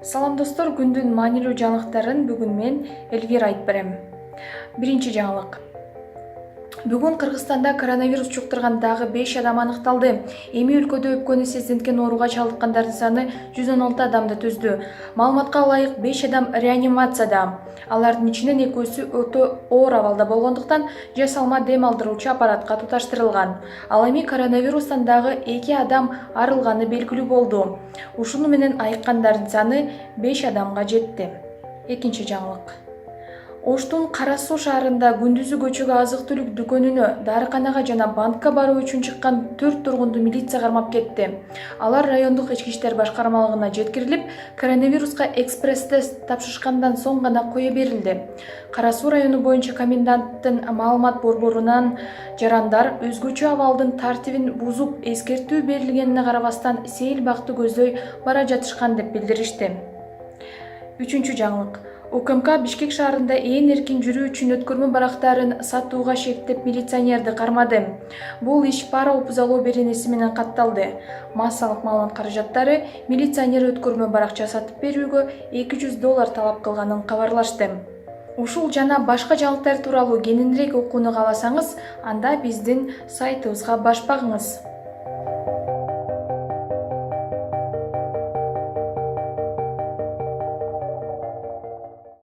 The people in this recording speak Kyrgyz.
Салам достор, күндүн маанилүү жаңылыктарын бүгүн мен Элвира айтып берем. Биринчи жаңылык. Бүгүн Кыргызстанда коронавирус жуктурган дагы 5 адам аныкталды. Эми өлкөдө өпкөнү сездирткен ооруга чалдыккандардын саны 116 адамды түздү. Маалыматка ылайык 5 адам реанимацияда. Алардын ичинен экөөсү өтө оор абалда болгондуктан жасалма дем алдыруучу аппаратка туташтырылган. Ал эми коронавирустан дагы 2 адам арылганы белгилүү болду. Ушуну менен айыккандардын саны 5 адамга жетти. Экинчи жаңылык. Оштун Кара Суу шаарында күндүзү көчөгө азык-түлүк дүкөнүнө, дарыканага жана банкка баруу үчүн чыккан 4 тургунду милиция кармап кетти. Алар райондук ички иштер башкармалыгына жеткирилип, коронавируска экспресс-тест тапшырышкандан соң гана кое берилди. Кара Суу району боюнча коменданттын маалымат борборунан жарандар өзгөчө абалдын тартибин бузуп, эскертүү берилгенине карабастан сейил бакты көздөй бара жатышкан деп билдиришти. Үчүнчү жаңылык. УКМК Бишкек шаарында ээн эркин жүрүү үчүн өткөрмө барактарын сатууга шектеп милиционерди кармады. Бул иш пара упузалоо беренеси менен катталды. Массалык маалымат каражаттары милиционер өткөрмө баракча сатып берүүгө $200 талап кылганын кабарлашты. Ушул жана башка жаңылыктар тууралуу кененирээк окууну кааласаңыз, анда биздин сайтыбызга баш багыңыз.